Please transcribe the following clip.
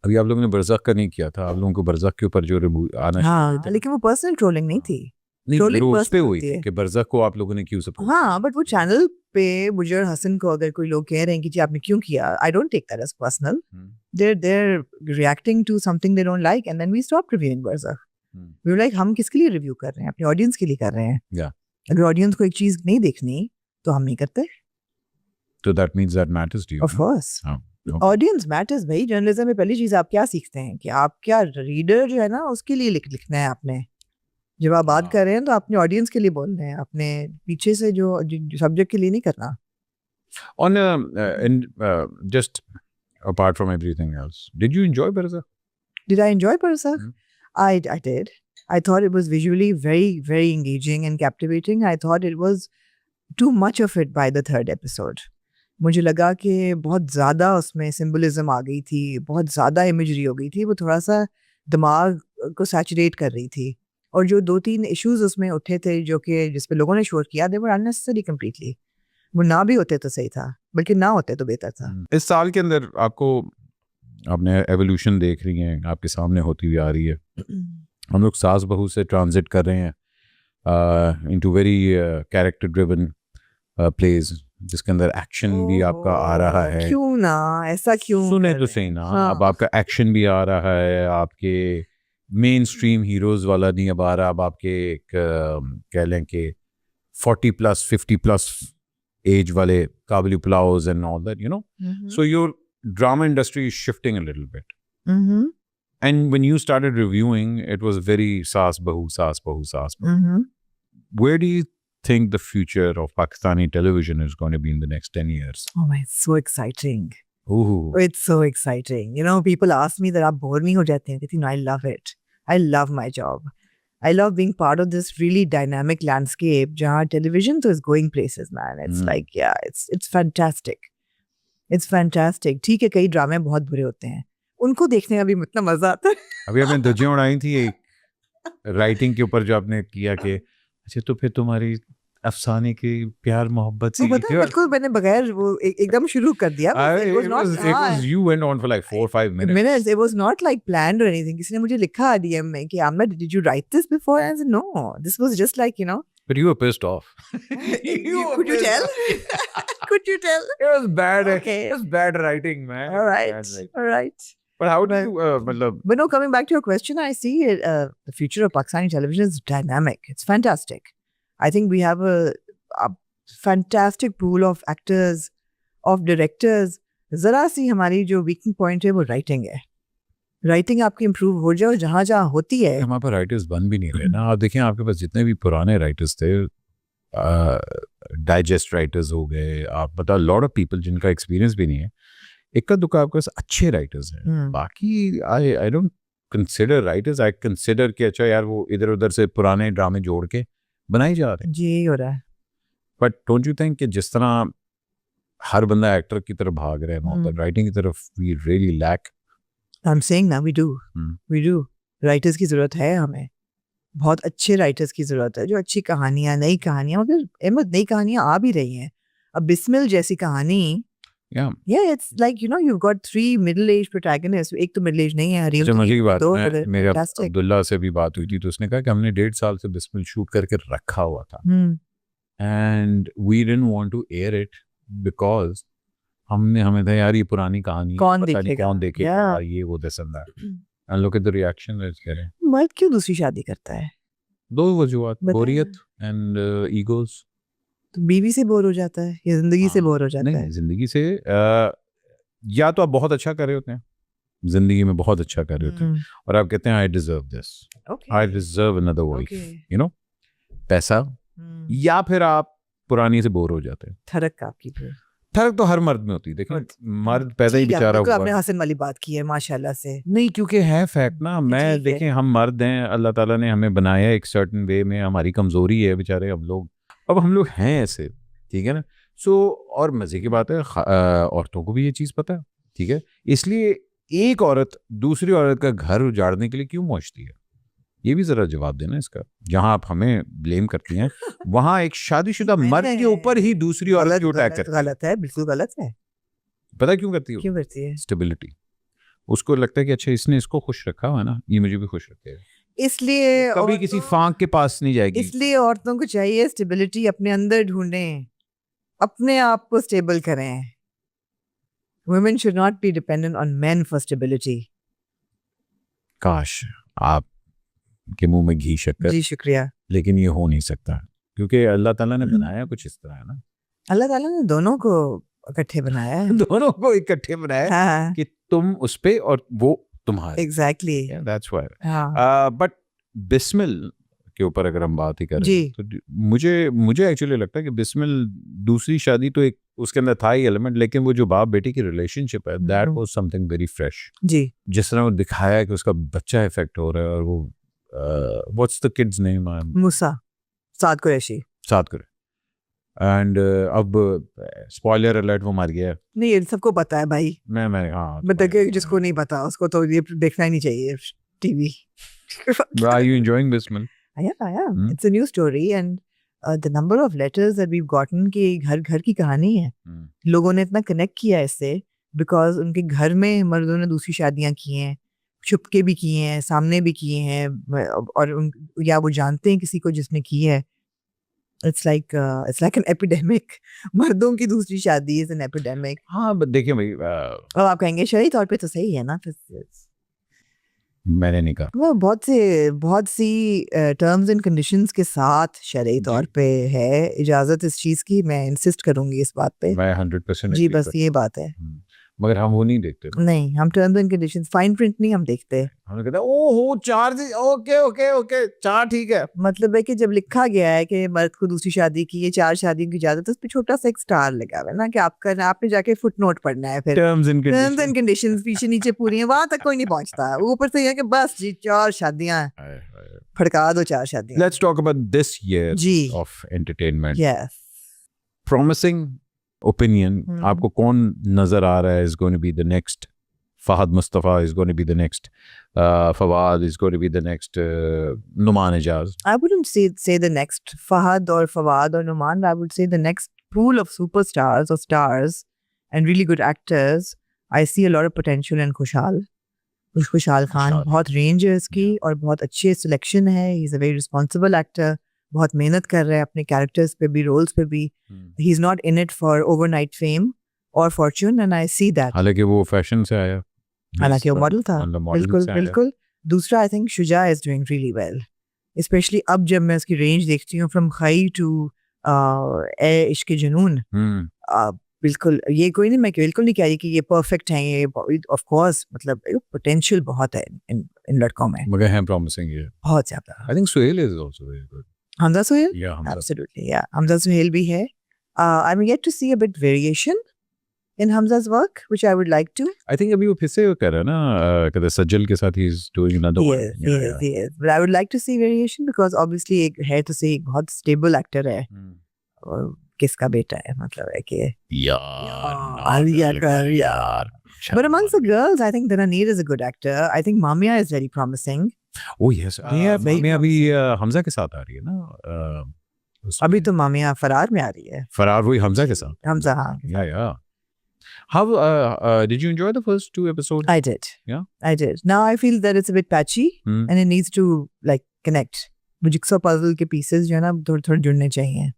अभी आप लोगों ने बरज़ख का नहीं किया था, आप लोगों को बरज़ख के ऊपर जो रिव्यू आना हाँ, लेकिन वो पर्सनल ट्रोलिंग नहीं थी। नहीं, ट्रोलिंग वो उस पे पर्सनल हुई होती थी है। कि बरज़ख को आप लोगों ने क्यों सपोर्ट हाँ, बट वो चैनल पे मुझे और हसन को अगर कोई लोग कह रहे हैं कि जी आपने क्यों किया, I don't take that as personal. They're reacting to something they don't like, and then we stopped reviewing Barzakh. We were like, हम किसके लिए रिव्यू कर रहे हैं? अपने ऑडियंस के लिए कर रहे हैं। Yeah. अगर ऑडियंस को एक चीज नहीं देखनी तो हम नहीं करते। So that means that matters to you. Of course. हाँ, okay. ऑडियंस मैटर्स भाई। जर्नलिज्म में पहली चीज आप क्या सीखते हैं कि आप क्या रीडर जो है ना उसके लिए लिखना है आपने। जब आप बात कर रहे हैं तो अपने ऑडियंस के लिए बोल रहे हैं, अपने पीछे से जो सब्जेक्ट के लिए नहीं करना। On just apart from everything else, did you enjoy Barzakh? Did I enjoy Barzakh? I did. I thought it was visually very engaging and captivating. I thought it was too much of it by the third episode. मुझे लगा कि बहुत ज़्यादा उसमें symbolism आ गई थी, बहुत ज़्यादा इमेजरी हो गई थी, वो थोड़ा सा दिमाग को सैचुरेट कर रही थी। और जो 2-3 इश्यूज उसमें उठे थे जो कि जिस पे लोगों ने शोर किया, दे वर अननेसेसरी कंप्लीटली। वो ना भी होते तो सही था, बल्कि ना होते तो बेहतर था। इस साल के अंदर आपको आपने एवोल्यूशन देख रही हैं, आपके सामने होती हुई आ रही है। हम लोग सास बहू से ट्रांजिट कर रहे हैं into very character driven plays, जिसके अंदर एक्शन भी आपका आ रहा है। क्यों ना, ऐसा क्यों? सुने तो सही ना। हाँ। अब आपका एक्शन भी आ रहा है, आपके मेन स्ट्रीम हीरोज वाला नहीं अब आ रहा, अब आपके एक कह लें कि 40+, 50+ एज वाले Kabuli pulaos and all that, you know. So your drama industry is shifting a little bit. And when you started reviewing, it was very saas bahu, saas bahu, saas bahu. Where do you think the future of Pakistani television is going to be in the next 10 years? Oh my, it's so exciting. Ooh. It's so exciting. You know, people ask me that आप bore नहीं हो जाते हैं? कहती हूँ, I love it. I love my job. I love being part of this really dynamic landscape जहाँ television तो is going places, man. It's like, yeah, it's fantastic. It's fantastic. ठीक है, कई ड्रामे बहुत बुरे होते हैं, उनको देखने का भी मतलब मजा आता है। अभी आपने धज्जियां उड़ाई थी एक राइटिंग के ऊपर जो आपने किया कि अच्छा तो फिर तुम्हारी अफसाने की प्यार मोहब्बत तो पता है बिल्कुल मैंने बगैर वो एकदम शुरू कर दिया। You went on for like 4-5 minutes. It was not like planned or anything. किसी ने मुझे लिखा DM में कि Amna, did you write this before? I said no. This was just like, you know. But you were pissed off. Could you tell? Could you tell? It was bad. Okay. It was bad writing, man. All right. But how do you? But no, coming back to your question, I see the future of Pakistani television is dynamic. It's fantastic. I think we have a fantastic pool of actors, of directors. जरा सी हमारी जो वीकिंग point है वो writing है। Writing आपकी improve हो जाए, जहाँ जहाँ होती है। हमारे पास राइटर्स बन भी नहीं रहे ना। आप देखें आपके पास जितने भी पुराने राइटर्स थे, डाइजेस्ट राइटर्स हो गए, आप बता लॉट ऑफ पीपल जिनका एक्सपीरियंस भी नहीं है, इक्का दुक्का आपके पास अच्छे राइटर्स हैं। बाकी I don't consider writers, I consider कि अच्छा यार वो इधर उधर से पुराने ड्रामे जोड़ के बनाई जा रहे हैं। जी हो रहा है। बट डोंट यू थिंक कि जिस तरह हर बंदा एक्टर की तरफ भाग रहा है, मोहब्बत राइटिंग की तरफ we really lack. I'm saying now we do. Writers की जरूरत है हमें, बहुत अच्छे राइटर्स की जरूरत है जो अच्छी कहानियां, नई कहानियां, मगर अहमद नई कहानियां आ भी रही हैं। अब बिस्मिल जैसी कहानी, it's like, you know, you've got 3 middle-aged protagonists. एक तो middle-aged नहीं है, हरीम मजे की बात है। मेरे अब्दुल्ला से भी बात हुई थी तो उसने कहा कि हमने 1.5 साल से बिस्मिल शूट करके रखा हुआ था and we didn't want to air it because हमें था यार ये पुरानी कहानी कौन देखेगा ये वो this and that. And look at the reaction it's getting. मर्द क्यों दूसरी शादी करता है? 2 वजूहत, बोरियत एंड ईगोस। तो बीवी से बोर हो जाता है या जिंदगी से बोर हो जाता है? जिंदगी से या तो आप बहुत अच्छा कर रहे होते हैं, जिंदगी में बहुत अच्छा कर रहे होते हैं और आप कहते हैं I deserve this, I deserve another wife, you know, पैसा, या फिर आप पुरानी से बोर हो जाते हैं। थरक तो हर मर्द में होती है। देखिए मर्द पैदा ही बेचारा हुआ। आपने हसन वाली बात की है माशाल्लाह से। नहीं, क्योंकि है फैक्ट ना। मैं देखें हम मर्द हैं, अल्लाह ताला ने हमें बनाया एक सर्टेन वे में, हमारी कमजोरी है बेचारे हम लोग हैं ऐसे, ठीक है ना। सो और मजे की बात है औरतों को भी ये चीज पता है, ठीक है। इसलिए एक औरत दूसरी औरत का घर उजाड़ने के लिए क्यों पहुंचती है, ये भी जरा जवाब देना इसका। जहां आप हमें ब्लेम करती हैं वहां एक शादीशुदा मर्द के ऊपर ही दूसरी औरत क्यों अटैक करती है? गलत है, बिल्कुल गलत है। पता क्यों करती है? क्यों करती है? स्टेबिलिटी। उसको लगता है कि अच्छा इसने इसको खुश रखा हुआ है ना, ये मुझे भी खुश रखेगा, इसलिए कभी किसी फांक के पास नहीं जाएगी। इसलिए औरतों को चाहिए स्टेबिलिटी अपने अंदर ढूंढें, अपने आप को स्टेबल करें. Women should not be dependent on men for stability. काश आप के मुंह में घी शक्कर, जी शुक्रिया. लेकिन ये हो नहीं सकता क्योंकि अल्लाह ताला ने बनाया कुछ इस तरह है ना, अल्लाह ताला ने दोनों को इकट्ठे बनाया है. दोनों को इकट्ठे बनाया हाँ, कि तुम उस पे और वो तुम्हारे. एग्जैक्टली. That's why. हाँ बट बिस्मिल के ऊपर अगर हम बात ही करें जी. तो मुझे एक्चुअली लगता है कि बिस्मिल दूसरी शादी तो एक उसके अंदर था ही एलिमेंट, लेकिन वो जो बाप बेटी की रिलेशनशिप है that was something very fresh. जी. जिस तरह वो दिखाया है कि उसका बच्चा इफेक्ट हो रहा है और वो व्हाट्स द किड्स नेम, मूसा साद कुरैशी. साथ करे. एंड अब स्पॉइलर अलर्ट, वो मर गया. नहीं ये सबको पता है भाई. मैं हाँ, बता के जिसको नहीं पता उसको तो ये देखना ही नहीं चाहिए TV. Are you enjoying Bismil? I am. It's a new story and the number of letters that we've gotten कि घर की कहानी है. लोगों ने इतना कनेक्ट किया इससे बिकॉज उनके घर में मर्दों ने दूसरी शादियां की हैं, छुपके भी किए हैं, सामने भी किए हैं, और या वो जानते हैं किसी को जिसने की है. It's like an epidemic. मर्दों की दूसरी शादी is an epidemic. हाँ बट देखिए भाई, और आप कहेंगे शरई तौर पे तो सही है ना. मैंने नहीं कहा. वो बहुत सी टर्म्स एंड कंडीशंस के साथ शरई तौर पे है इजाजत इस चीज की. मैं इंसिस्ट करूंगी इस बात पे. मैं 100% जी बस ये बात है. मगर हम वो नहीं देखते. नहीं हम terms and conditions fine print नहीं हम देखते. हम कहते हैं ओहो 4 ओके 4 ठीक है. मतलब है कि जब लिखा गया है कि मर्द को दूसरी शादी की, ये 4 शादियों की इजाजत है, उस पे छोटा सा एक स्टार लगा हुआ है ना कि आपने जाके फुटनोट पढ़ना है. फिर टर्म्स एंड कंडीशंस पीछे नीचे पूरी हैं, वहां तक कोई नहीं पहुंचता. ऊपर से ये कि बस जी 4 शादियां फड़का दो, 4 शादियां. Let's talk about this year जी. Of entertainment. Yes. Promising opinion, आपको कौन नजर आ रहा है is going to be the next Fahad Mustafa, is going to be the next Fawad, is going to be the next Numan Ijaz? I wouldn't say the next Fahad or Fawad or Numan. I would say the next pool of superstars or stars and really good actors. I see a lot of potential in Khushal. Khushal Khan, बहुत range है इसकी और बहुत अच्छी selection है. He's a very responsible actor. बहुत मेहनत कर रहा है अपने characters पे भी, roles पे भी. He's not in it for overnight fame or fortune, and I see that. हालांकि वो फैशन से आया, हालांकि वो मॉडल था. बिल्कुल. दूसरा I think Shuja is doing really well, specially अब जब मैं उसकी रेंज देखती हूँ फ्रॉम खई टू ए इश्क जुनून. बिल्कुल ये कोई नहीं, मैं बिल्कुल नहीं कह रही कि ये परफेक्ट हैं. ये ऑफ कोर्स मतलब पोटेंशियल बहुत है इन लड़कों में, मगर है प्रॉमिसिंग ये बहुत ज्यादा. I think Suhail is also very good. Hamza Suhail, yeah absolutely, yeah Hamza Suhail भी है. I am yet to see a bit variation in Hamza's work, which I would like to. I think अभी वो फिर से कर रहा है ना, कहते सज्जल के साथ he is doing another one. Yes. But I would like to see variation because obviously एक है तो सही, एक बहुत stable actor है. और किसका बेटा है, मतलब है कि यार. But amongst the girls, I think Dhananir is a good actor. I think Mamia is very promising. Oh yes. Mamia अभी हमजा के साथ आ रही है ना. अभी तो मामिया फरार में आ रही है. फरार वही हमजा के साथ. हमजा, हाँ. Yeah. How did you enjoy the first 2 episodes? I did. Yeah, I did. Now I feel that it's a bit patchy and it needs to like connect. वो jigsaw puzzle के pieces जो है ना थोड़े जुड़ने चाहिए.